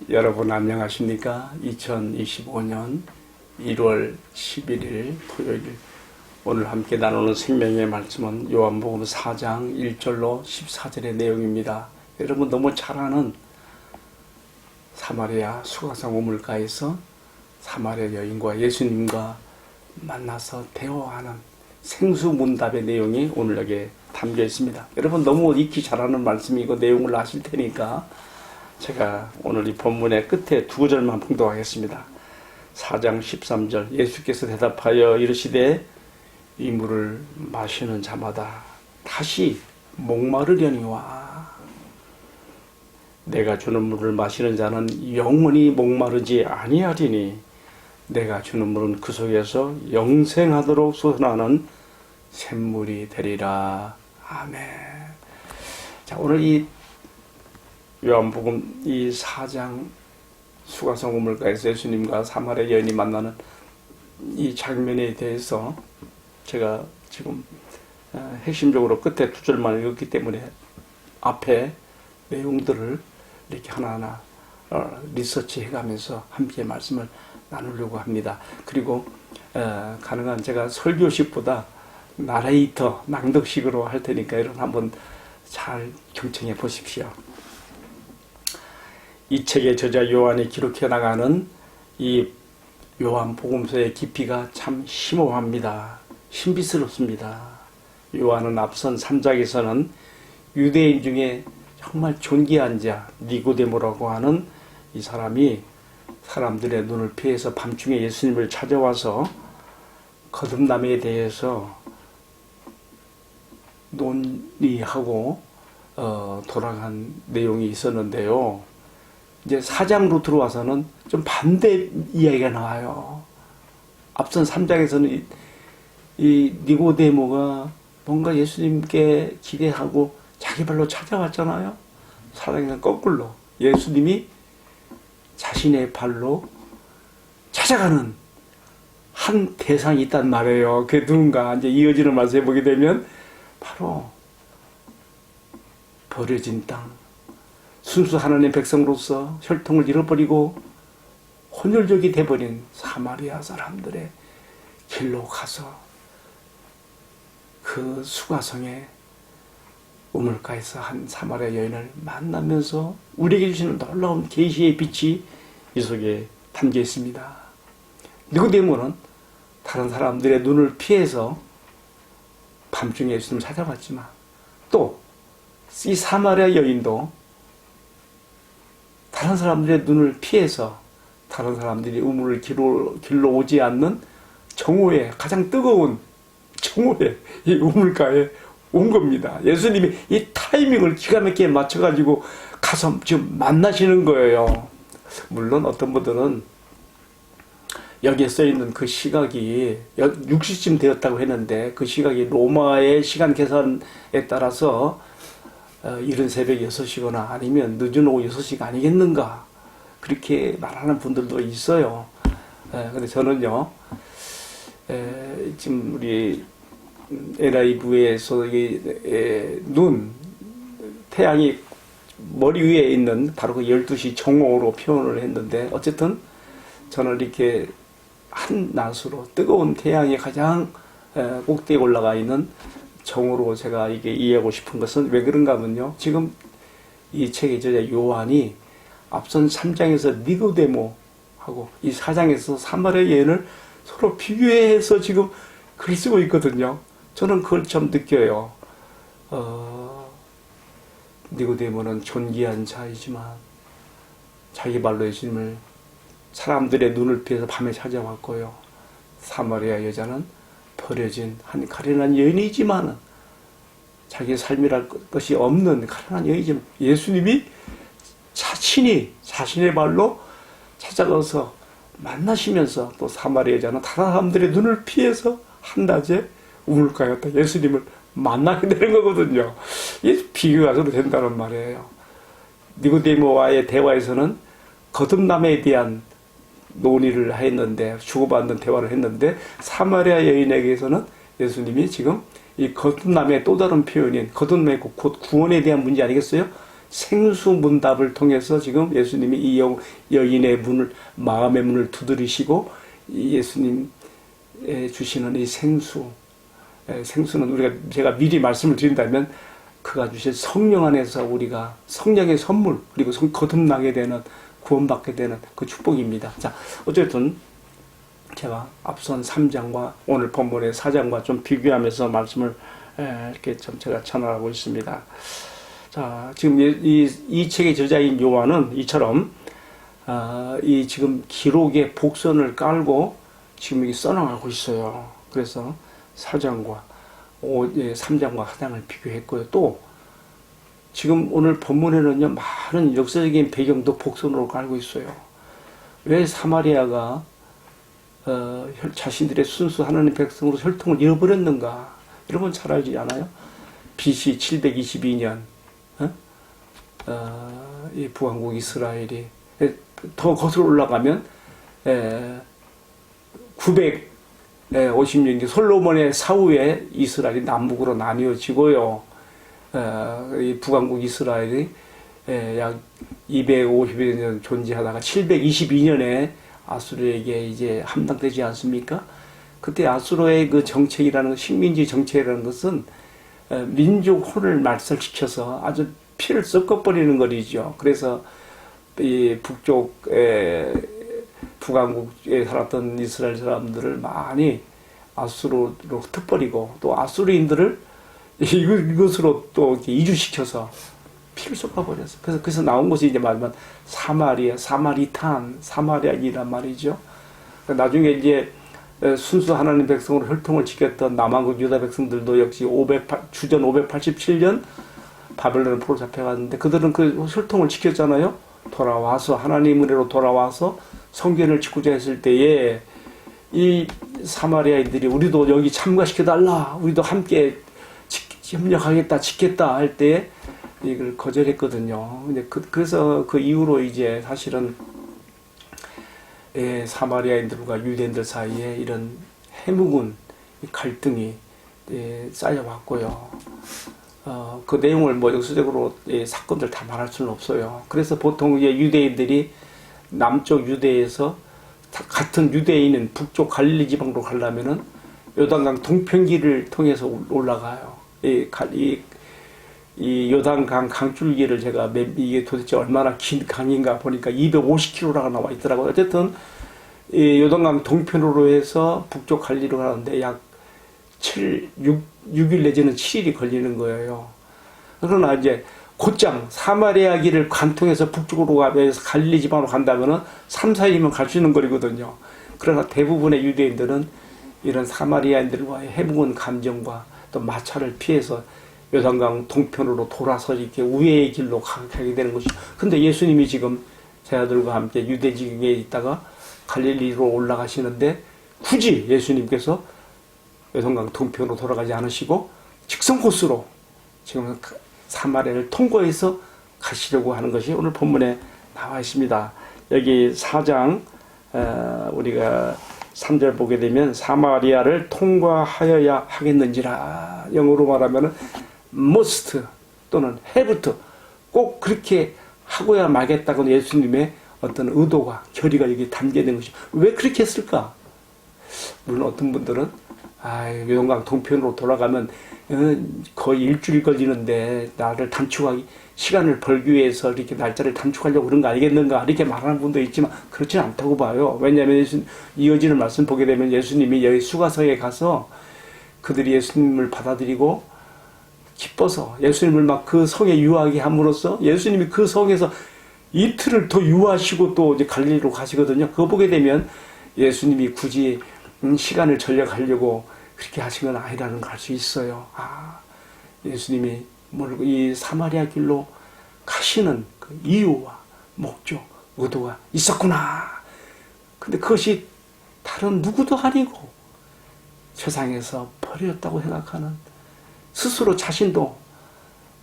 여러분 안녕하십니까? 2025년 1월 11일 토요일 오늘 함께 나누는 생명의 말씀은 요한복음 4장 1절로 14절의 내용입니다. 여러분 너무 잘 아는 사마리아 수가성 우물가에서 사마리아 여인과 예수님과 만나서 대화하는 생수문답의 내용이 오늘 여기에 담겨 있습니다. 여러분 너무 익히 잘 아는 말씀이고 내용을 아실 테니까 제가 오늘 이 본문의 끝에 두 절만 봉독하겠습니다. 4장 13절 예수께서 대답하여 이르시되 이 물을 마시는 자마다 다시 목마르려니와 내가 주는 물을 마시는 자는 영원히 목마르지 아니하리니 내가 주는 물은 그 속에서 영생하도록 솟아나는 샘물이 되리라. 아멘. 자, 오늘 이 요한복음 이 4장 수가성 우물가에서 예수님과 사마리아 여인이 만나는 이 장면에 대해서 제가 지금 핵심적으로 끝에 두 절만 읽었기 때문에 앞에 내용들을 이렇게 하나하나 리서치 해가면서 함께 말씀을 나누려고 합니다. 그리고 가능한 제가 설교식보다 나레이터 낭독식으로 할 테니까 여러분 한번 잘 경청해 보십시오. 이 책의 저자 요한이 기록해 나가는 이 요한복음서의 깊이가 참 심오합니다. 신비스럽습니다. 요한은 앞선 3장에서는 유대인 중에 정말 존귀한 자 니고데모라고 하는 이 사람이 사람들의 눈을 피해서 밤중에 예수님을 찾아와서 거듭남에 대해서 논의하고 돌아간 내용이 있었는데요. 이제 4장으로 들어와서는 좀 반대 이야기가 나와요. 앞선 3장에서는 이 니고데모가 뭔가 예수님께 기대하고 자기 발로 찾아왔잖아요. 4장에서는 거꾸로 예수님이 자신의 발로 찾아가는 한 대상이 있단 말이에요. 그게 누군가 이제 이어지는 말씀 해보게 되면 바로 버려진 땅, 순수 하나님의 백성으로서 혈통을 잃어버리고 혼혈족이 돼버린 사마리아 사람들의 길로 가서 그 수가성의 우물가에서 한 사마리아 여인을 만나면서 우리에게 주시는 놀라운 계시의 빛이 이 속에 담겨 있습니다. 니고데모는 다른 사람들의 눈을 피해서 밤중에 예수님을 찾아갔지만 또 이 사마리아 여인도 다른 사람들의 눈을 피해서 다른 사람들이 우물을 길로 오지 않는 정오에 가장 뜨거운 정오에 이 우물가에 온 겁니다. 예수님이 이 타이밍을 기가 막히게 맞춰가지고 가서 지금 만나시는 거예요. 물론 어떤 분들은 여기에 써있는 그 시각이 6시쯤 되었다고 했는데 그 시각이 로마의 시간 계산에 따라서 이른 새벽 6시거나 아니면 늦은 오후 6시가 아니겠는가 그렇게 말하는 분들도 있어요. 근데 저는요 지금 우리 NIV에서 태양이 머리 위에 있는 바로 그 12시 정오로 표현을 했는데 어쨌든 저는 이렇게 한낮으로 뜨거운 태양이 가장 꼭대기에 올라가 있는 정오로 제가 이게 이해하고 싶은 것은 왜 그런가 하면요. 지금 이 책의 저자 요한이 앞선 3장에서 니고데모하고 이 4장에서 사마리아 여인을 서로 비교해서 지금 글 쓰고 있거든요. 저는 그걸 좀 느껴요. 니고데모는 존귀한 자이지만 자기 발로 예수님을 사람들의 눈을 피해서 밤에 찾아왔고요. 사마리아 여자는 버려진 한 가련한 여인이지만 자기의 삶이랄 것이 없는 가련한 여인이지만 예수님이 자신이 자신의 발로 찾아가서 만나시면서 또 사마리아 여자는 다른 사람들의 눈을 피해서 한낮에 우물가였다 예수님을 만나게 되는 거거든요. 이게 비교가 서로 된다는 말이에요. 니고데모와의 대화에서는 거듭남에 대한 논의를 했는데 주고받는 대화를 했는데 사마리아 여인에게서는 예수님이 지금 이 거듭남의 또 다른 표현인 거듭남의 곧 구원에 대한 문제 아니겠어요? 생수 문답을 통해서 지금 예수님이 이 여인의 문을, 마음의 문을 두드리시고 예수님 주시는 이 생수는 제가 미리 말씀을 드린다면 그가 주신 성령 안에서 우리가 성령의 선물, 그리고 거듭나게 되는, 구원받게 되는 그 축복입니다. 자, 어쨌든 제가 앞선 3장과 오늘 본문의 4장과 좀 비교하면서 말씀을 이렇게 좀 제가 전하고 있습니다. 자, 지금 이 책의 저자인 요한은 이처럼 이 지금 기록의 복선을 깔고 지금 이게 써나가고 있어요. 그래서 4장과 3장과 4장을 비교했고요. 또 지금 오늘 본문에는요, 많은 역사적인 배경도 복선으로 깔고 있어요. 왜 사마리아가 자신들의 순수 하나님 백성으로 혈통을 잃어버렸는가? 여러분 잘 알지 않아요? BC 722년 이 북왕국 이스라엘이 더 거슬러 올라가면 950년 솔로몬의 사후에 이스라엘이 남북으로 나뉘어지고요. 이 북왕국 이스라엘이 약 250여 년 존재하다가 722년에 아수르에게 이제 함락되지 않습니까? 그때 아수르의 그 정책이라는, 식민지 정책이라는 것은 민족 혼을 말살시켜서 아주 피를 섞어버리는 것이죠. 그래서 이 북왕국에 살았던 이스라엘 사람들을 많이 아수르로 흩어버리고, 또 아수르인들을 이것으로 또 이렇게 이주시켜서 피를 쏟아버렸어요. 그래서 나온 것이 이제 말하면 사마리아인이란 말이죠. 나중에 이제 순수 하나님 백성으로 혈통을 지켰던 남한국 유다 백성들도 역시 주전 587년 바벨론에 포로 잡혀갔는데 그들은 그 혈통을 지켰잖아요. 돌아와서 하나님 은혜로 돌아와서 성전을 짓고자 했을 때에 이 사마리아인들이 우리도 여기 참가시켜달라, 우리도 함께 협력하겠다, 지켰다 할 때에 이걸 거절했거든요. 근데 그래서 그 이후로 이제 사실은 사마리아인들과 유대인들 사이에 이런 해묵은 갈등이 쌓여왔고요. 그 내용을 뭐 역사적으로 사건들 다 말할 수는 없어요. 그래서 보통 이제 유대인들이 남쪽 유대에서 같은 유대인은 북쪽 갈릴리 지방으로 가려면은 요단강 동편길을 통해서 올라가요. 이 요단강 강줄기를 제가 이게 도대체 얼마나 긴 강인가 보니까 250km라고 나와 있더라고요. 어쨌든 이 요단강 동편으로 해서 북쪽 갈릴리로 가는데 약 6일 내지는 7일이 걸리는 거예요. 그러나 이제 곧장 사마리아 길을 관통해서 북쪽으로 가면서 갈릴리 지방으로 간다면은 3, 4일이면 갈 수 있는 거리거든요. 그러나 대부분의 유대인들은 이런 사마리아인들과의 해묵은 감정과 또 마찰을 피해서 요단강 동편으로 돌아서 이렇게 우회의 길로 가게 되는 것이죠. 근데 예수님이 지금 제자들과 함께 유대 지경에 있다가 갈릴리로 올라가시는데 굳이 예수님께서 요단강 동편으로 돌아가지 않으시고 직선 코스로 지금 사마리아를 통과해서 가시려고 하는 것이 오늘 본문에 나와 있습니다. 여기 4장 우리가 3절 보게 되면 사마리아를 통과하여야 하겠는지라, 영어로 말하면 must 또는 have to, 꼭 그렇게 하고야 말겠다고 예수님의 어떤 의도가, 결의가 여기 담겨있는 것이죠. 왜 그렇게 했을까? 물론 어떤 분들은 요단강 동편으로 돌아가면 거의 일주일 걸리는데 나를 시간을 벌기 위해서 이렇게 날짜를 단축하려고 그런 거 아니겠는가, 이렇게 말하는 분도 있지만 그렇지 않다고 봐요. 왜냐하면 이어지는 말씀 보게 되면 예수님이 여기 수가성에 가서 그들이 예수님을 받아들이고 기뻐서 예수님을 막 그 성에 유하게 함으로써 예수님이 그 성에서 이틀을 더 유하시고 또 이제 갈릴리로 가시거든요. 그거 보게 되면 예수님이 굳이 시간을 절약하려고 그렇게 하신 건 아니라는 걸 알 수 있어요. 예수님이 이 사마리아 길로 가시는 그 이유와 목적, 의도가 있었구나. 근데 그것이 다른 누구도 아니고 세상에서 버렸다고 생각하는, 스스로 자신도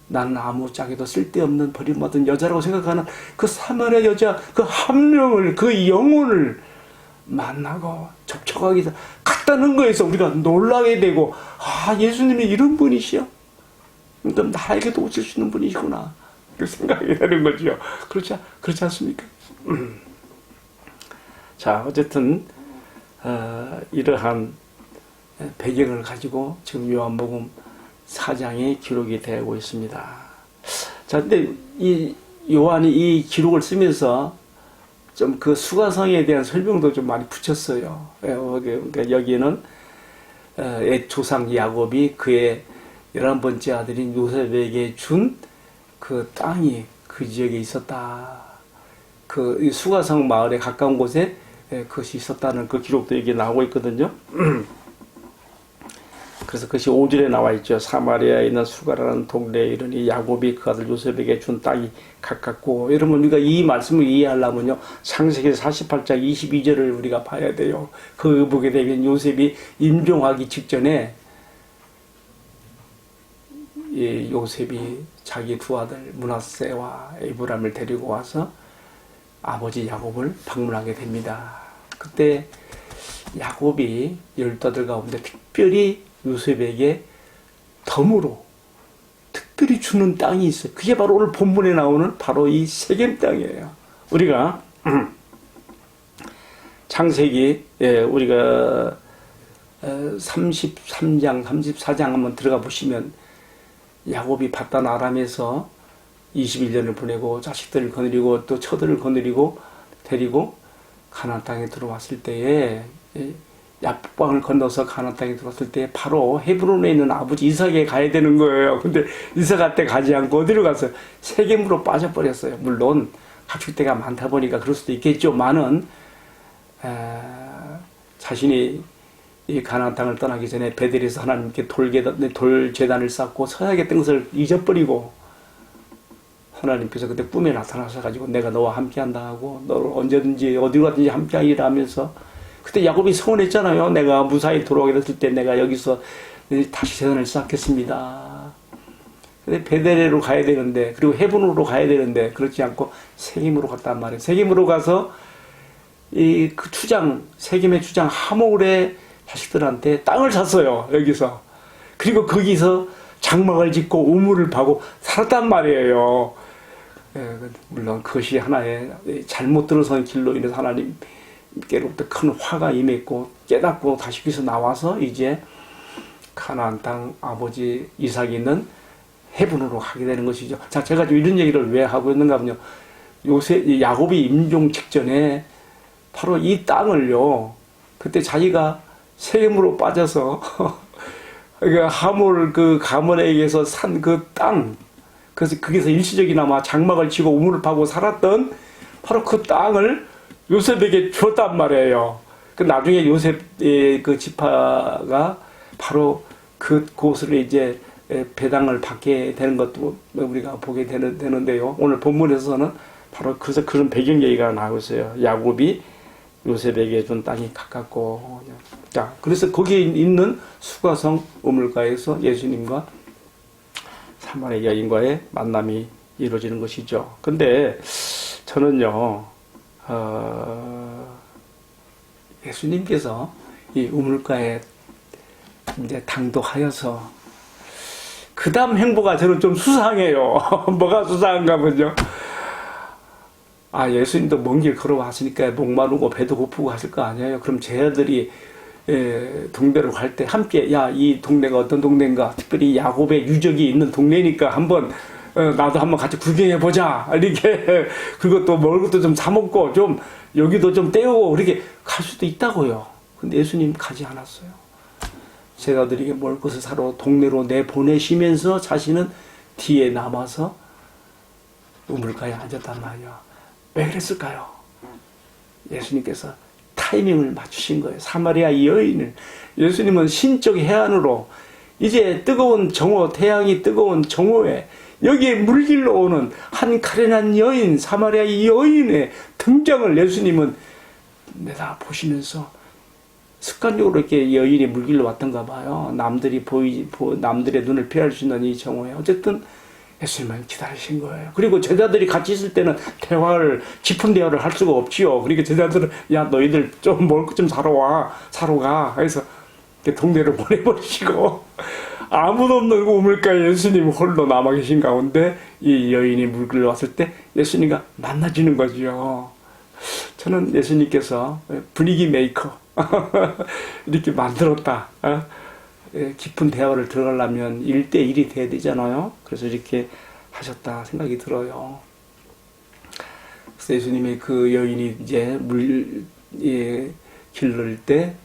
나는 아무짝에도 쓸데없는 버림받은 여자라고 생각하는 그 사마리아 여자, 그 한 명을, 그 영혼을 만나고 접촉하기 위해서 갔다는 거에서 우리가 놀라게 되고, 예수님이 이런 분이시여? 그러니까 나에게도 오실 수 있는 분이시구나. 그 생각이 되는 거죠. 그렇지 않습니까? 자, 어쨌든 이러한 배경을 가지고 지금 요한복음 4장에 기록이 되고 있습니다. 자, 근데 이 요한이 이 기록을 쓰면서 좀 그 수가성에 대한 설명도 좀 많이 붙였어요. 그러니까 여기는 조상 야곱이 그의 11번째 아들인 요셉에게 준 그 땅이 그 지역에 있었다. 그 수가성 마을에 가까운 곳에 그것이 있었다는 그 기록도 여기 나오고 있거든요. 그래서 그것이 5절에 나와 있죠. 사마리아에 있는 수가라는 동네에 이르니 야곱이 그 아들 요셉에게 준 땅이 가깝고. 여러분, 우리가 이 말씀을 이해하려면요, 창세기 48장 22절을 우리가 봐야 돼요. 그 보게 되면 요셉이 임종하기 직전에 요셉이 자기 두 아들 므낫세와 에브람을 데리고 와서 아버지 야곱을 방문하게 됩니다. 그때 야곱이 15아들 가운데 특별히 요셉에게 덤으로 특별히 주는 땅이 있어요. 그게 바로 오늘 본문에 나오는 바로 이 세겜 땅이에요. 우리가 창세기 우리가 33장 34장 한번 들어가 보시면 야곱이 바단 아람에서 21년을 보내고 자식들을 거느리고 또 처들을 거느리고 데리고 가나안 땅에 들어왔을 때에 야복강을 건너서 가나안 땅에 들어왔을 때 바로 헤브론에 있는 아버지 이삭에 가야 되는 거예요. 근데 이삭한테 가지 않고 어디로 갔어요? 세겜으로 빠져버렸어요. 물론 가축대가 많다 보니까 그럴 수도 있겠지만은 자신이 이 가나안 땅을 떠나기 전에 베델에서 하나님께 돌 제단을 쌓고 서약의 뜬것을 잊어버리고 하나님께서 그때 꿈에 나타나셔가지고 내가 너와 함께한다 하고 너를 언제든지 어디로 가든지 함께하리라 하면서 그때 야곱이 서운했잖아요. 내가 무사히 돌아오게 됐을 때 내가 여기서 다시 제단을 쌓겠습니다. 근데 베델로 가야 되는데 그리고 헤브론으로 가야 되는데 그렇지 않고 세겜으로 갔단 말이에요. 세겜으로 가서 그 세겜의 주장 하몰의 자식들한테 땅을 샀어요. 여기서. 그리고 거기서 장막을 짓고 우물을 파고 살았단 말이에요. 물론 그것이 하나의 잘못 들어선 길로 인해서 하나님께로부터 큰 화가 임했고 깨닫고 다시 거기서 나와서 이제 가나안 땅 아버지 이삭이 있는 헤브론으로 가게 되는 것이죠. 자, 제가 이런 얘기를 왜 하고 있는가 하면요. 야곱이 임종 직전에 바로 이 땅을요. 그때 자기가 세겜으로 빠져서 하몰 그 가문에게서 산 그 땅, 그래서 거기서 일시적이나마 장막을 치고 우물을 파고 살았던 바로 그 땅을 요셉에게 줬단 말이에요. 그 나중에 요셉의 그 지파가 바로 그 곳을 이제 배당을 받게 되는 것도 우리가 보게 되는데요. 오늘 본문에서는 바로 그래서 그런 배경 얘기가 나오고 있어요. 야곱이 요셉에게 준 땅이 가깝고. 자, 그래서 거기에 있는 수가성 우물가에서 예수님과 사마리아 여인과의 만남이 이루어지는 것이죠. 근데 저는요, 예수님께서 이 우물가에 이제 당도하여서 그 다음 행보가 저는 좀 수상해요. 뭐가 수상한가 보죠. 예수님도 먼 길 걸어왔으니까 목마르고 배도 고프고 하실 거 아니에요. 그럼 제 아들이 동네로 갈 때 함께 이 동네가 어떤 동네인가, 특별히 야곱의 유적이 있는 동네니까 한번 나도 한번 같이 구경해 보자 이렇게. 그리고 또 먹을 것도 좀 사 먹고 좀 여기도 좀 때우고 이렇게 갈 수도 있다고요. 근데 예수님 가지 않았어요. 제 아들에게 먹을 것을 사러 동네로 내보내시면서 자신은 뒤에 남아서 우물가에 앉았단 말이야. 왜 그랬을까요? 예수님께서 타이밍을 맞추신 거예요. 사마리아 여인을. 예수님은 신적 해안으로 이제 뜨거운 정오, 태양이 뜨거운 정오에 여기에 물길로 오는 한 가련한 여인, 사마리아 여인의 등장을 예수님은 내다보시면서 습관적으로 이렇게 여인이 물길로 왔던가 봐요. 남들의 눈을 피할 수 있는 이 정오에. 어쨌든 예수님은 기다리신 거예요. 그리고 제자들이 같이 있을 때는 깊은 대화를 할 수가 없지요. 그러니까 제자들은 너희들 좀 먹을 것 좀 사러 가. 해서 동네를 보내버리시고 아무도 없는 우물가에 예수님 홀로 남아 계신 가운데 이 여인이 물길로 왔을 때 예수님과 만나지는 거죠. 저는 예수님께서 분위기 메이커 이렇게 만들었다. 깊은 대화를 들어가려면 1대1이 돼야 되잖아요. 그래서 이렇게 하셨다 생각이 들어요. 그래서 예수님의 그 여인이 이제 길를 때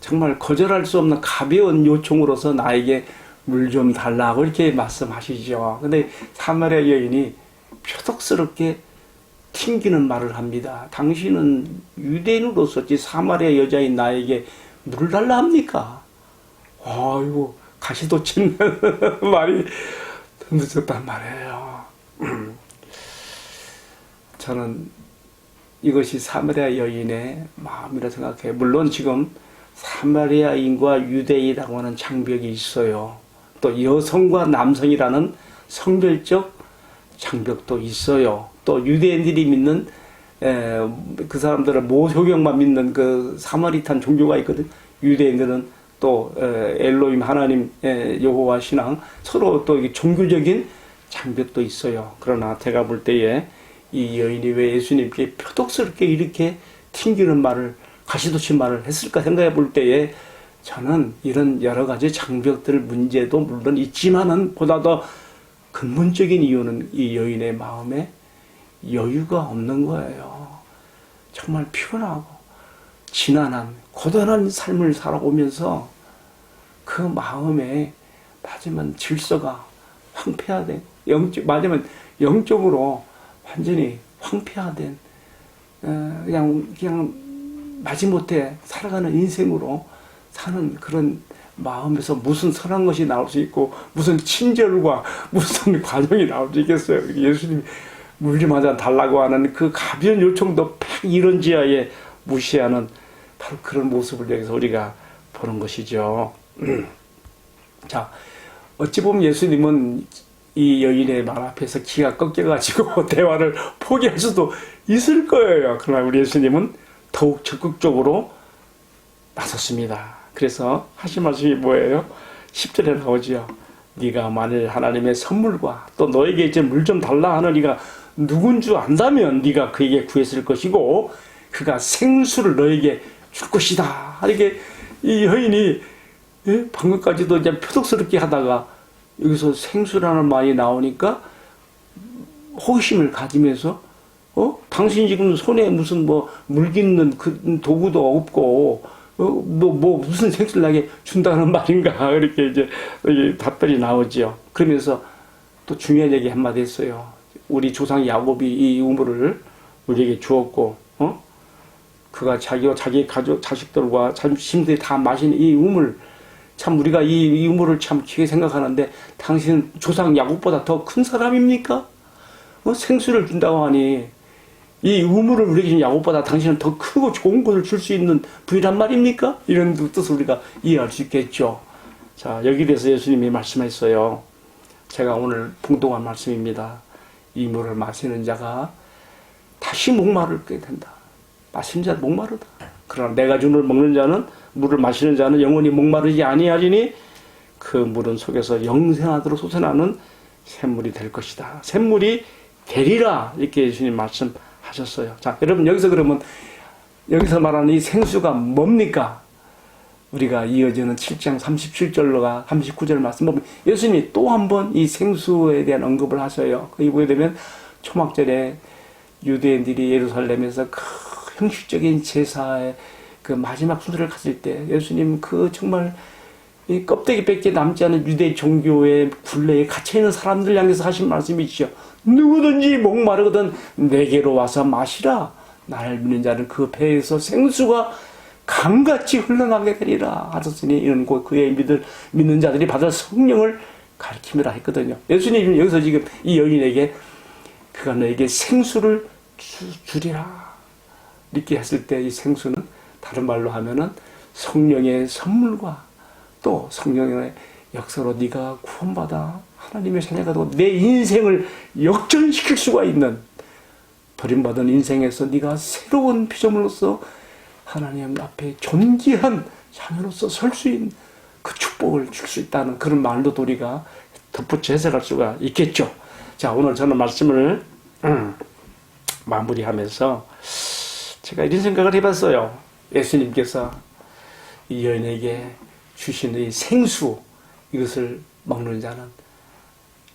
정말 거절할 수 없는 가벼운 요청으로서 나에게 물 좀 달라고 이렇게 말씀하시죠. 근데 사마리아 여인이 표독스럽게 튕기는 말을 합니다. 당신은 유대인으로서 사마리아 여자인 나에게 물을 달라 합니까? 아이고, 가시도 치는 말이 던져졌단 말이에요. 저는 이것이 사마리아 여인의 마음이라 생각해요. 물론 지금 사마리아인과 유대인이라고 하는 장벽이 있어요. 또 여성과 남성이라는 성별적 장벽도 있어요. 또 유대인들이 믿는 그 사람들은 모효경만 믿는 그 사마리탄 종교가 있거든. 유대인들은 또 엘로힘 하나님 여호와 신앙 서로 또 종교적인 장벽도 있어요. 그러나 제가 볼 때에 이 여인이 왜 예수님께 표독스럽게 이렇게 튕기는 말을 가시도친 말을 했을까 생각해 볼 때에 저는 이런 여러 가지 장벽들 문제도 물론 있지만은 보다 더 근본적인 이유는 이 여인의 마음에 여유가 없는 거예요. 정말 피곤하고 지난한 고단한 삶을 살아오면서 그 마음에 맞으면 질서가 황폐화된 맞으면 영적으로 완전히 황폐화된 그냥 마지못해 살아가는 인생으로 사는 그런 마음에서 무슨 선한 것이 나올 수 있고 무슨 친절과 무슨 과정이 나올 수 있겠어요. 예수님이 물 좀 한 잔 달라고 하는 그 가벼운 요청도 팍 이런 지하에 무시하는 바로 그런 모습을 여기서 우리가 보는 것이죠. 자, 어찌 보면 예수님은 이 여인의 말 앞에서 기가 꺾여가지고 대화를 포기할 수도 있을 거예요. 그러나 우리 예수님은 더욱 적극적으로 나섰습니다. 그래서 하신 말씀이 뭐예요? 10절에 나오죠. 네가 만일 하나님의 선물과 또 너에게 이제 물 좀 달라 하는 이가 누군 줄 안다면 네가 그에게 구했을 것이고 그가 생수를 너에게 줄 것이다. 이렇게 이 여인이 방금까지도 이제 표독스럽게 하다가 여기서 생수라는 말이 나오니까 호기심을 가지면서 당신 지금 손에 무슨 물 깃는 그 도구도 없고 무슨 생수를 나게 준다는 말인가 이렇게 이제 답변이 나오죠. 그러면서 또 중요한 얘기 한마디 했어요. 우리 조상 야곱이 이 우물을 우리에게 주었고 그가 자기와 자기 가족 자식들과 자신들이 다 마신 이 우물 참 우리가 이 우물을 참 귀하게 생각하는데 당신은 조상 야곱보다 더 큰 사람입니까? 생수를 준다고 하니 이 우물을 우리에게 준 야곱보다 당신은 더 크고 좋은 것을 줄 수 있는 분이란 말입니까? 이런 뜻을 우리가 이해할 수 있겠죠. 자, 여기에 대해서 예수님이 말씀했어요. 제가 오늘 봉독한 말씀입니다. 이 물을 마시는 자가 다시 목마르게 된다. 마시는 자는 목마르다. 그러나 내가 준 물을 먹는 자는 물을 마시는 자는 영원히 목마르지 아니하리니 그 물은 속에서 영생하도록 솟아나는 샘물이 될 것이다. 샘물이 되리라. 이렇게 예수님 말씀하셨어요. 자, 여러분 여기서 그러면 여기서 말하는 이 생수가 뭡니까? 우리가 이어지는 7장 37절로가 39절 말씀 보면 예수님이 또 한 번 이 생수에 대한 언급을 하셔요. 거기 보게 되면 초막절에 유대인들이 예루살렘에서 그 형식적인 제사의 그 마지막 순서를 갔을 때 예수님 그 정말 이 껍데기밖에 남지 않은 유대 종교의 굴레에 갇혀있는 사람들 향해서 하신 말씀이시죠. 누구든지 목마르거든 내게로 와서 마시라. 나를 믿는 자는 그 배에서 생수가 강같이 흘러나게 되리라 하셨으니 이는 곧 그의 믿는 자들이 받을 성령을 가리킴이라 했거든요. 예수님은 여기서 지금 이 여인에게 그가 너에게 생수를 주리라 이렇게 했을 때 이 생수는 다른 말로 하면은 성령의 선물과 또 성령의 역사로 네가 구원받아 하나님의 자녀가 되고 내 인생을 역전시킬 수가 있는 버림받은 인생에서 네가 새로운 피조물로서 하나님 앞에 존귀한 자녀로서 설 수 있는 그 축복을 줄 수 있다는 그런 말로도 우리가 덧붙여 해석할 수가 있겠죠. 자, 오늘 저는 말씀을 마무리하면서 제가 이런 생각을 해봤어요. 예수님께서 이 여인에게 주신 이 생수, 이것을 먹는 자는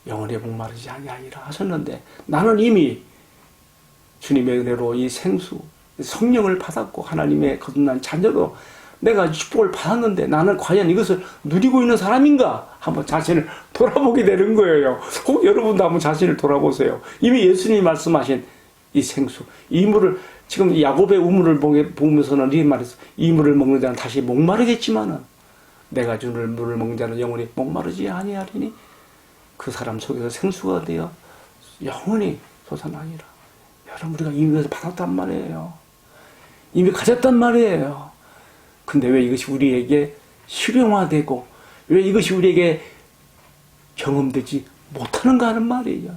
영원히 목마르지 아니하리라 하셨는데, 나는 이미 주님의 은혜로 이 생수, 성령을 받았고 하나님의 거듭난 자녀로 내가 축복을 받았는데 나는 과연 이것을 누리고 있는 사람인가? 한번 자신을 돌아보게 되는 거예요. 혹 여러분도 한번 자신을 돌아보세요. 이미 예수님이 말씀하신 이 생수, 이 물을, 지금 야곱의 우물을 보면서는 이렇게 말했어. 이 물을 먹는 자는 다시 목마르겠지만은 내가 주는 물을 먹는 자는 영원히 목마르지 아니하리니 그 사람 속에서 생수가 되어 영원히 솟아나니라. 여러분, 우리가 이미 그것을 받았단 말이에요. 이미 가졌단 말이에요. 근데 왜 이것이 우리에게 실용화되고 왜 이것이 우리에게 경험되지 못하는가 하는 말이에요.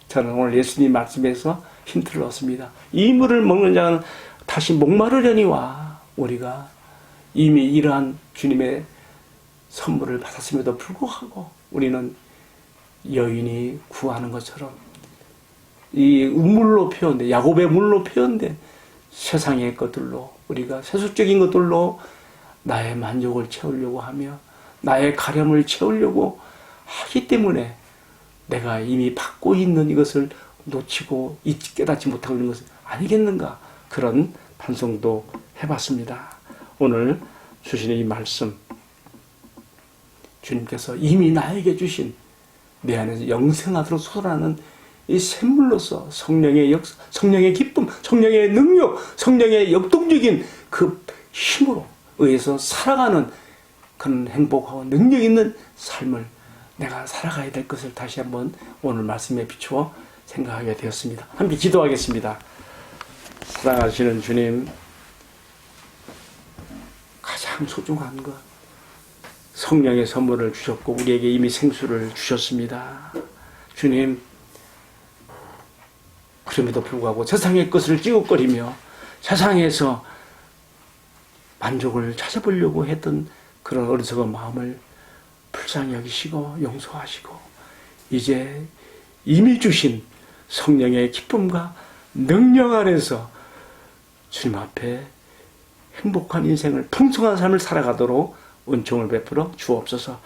저는 오늘 예수님 말씀에서 힌트를 얻습니다. 이 물을 먹는 자는 다시 목마르려니와, 우리가 이미 이러한 주님의 선물을 받았음에도 불구하고 우리는 여인이 구하는 것처럼 이 우물로 표현된, 야곱의 물로 표현된 세상의 것들로, 우리가 세속적인 것들로 나의 만족을 채우려고 하며 나의 가렴을 채우려고 하기 때문에 내가 이미 받고 있는 이것을 놓치고 깨닫지 못하고 있는 것은 아니겠는가, 그런 반성도 해봤습니다. 오늘 주신 이 말씀, 주님께서 이미 나에게 주신 내 안에서 영생하도록 솟아나는 이 샘물로서 성령의 역사, 성령의 기쁨, 성령의 능력, 성령의 역동적인 그 힘으로 의해서 살아가는 그런 행복하고 능력 있는 삶을 내가 살아가야 될 것을 다시 한번 오늘 말씀에 비추어 생각하게 되었습니다. 함께 기도하겠습니다. 사랑하시는 주님, 가장 소중한 것, 성령의 선물을 주셨고 우리에게 이미 생수를 주셨습니다. 주님, 그럼에도 불구하고 세상의 것을 찌우거리며 세상에서 만족을 찾아보려고 했던 그런 어리석은 마음을 불쌍히 여기시고 용서하시고 이제 이미 주신 성령의 기쁨과 능력 안에서 주님 앞에 행복한 인생을, 풍성한 삶을 살아가도록 은총을 베풀어 주옵소서.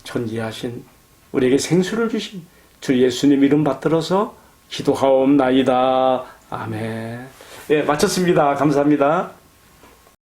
존귀하신 우리에게 생수를 주신 주 예수님 이름 받들어서 기도하옵나이다. 아멘. 예, 마쳤습니다. 감사합니다.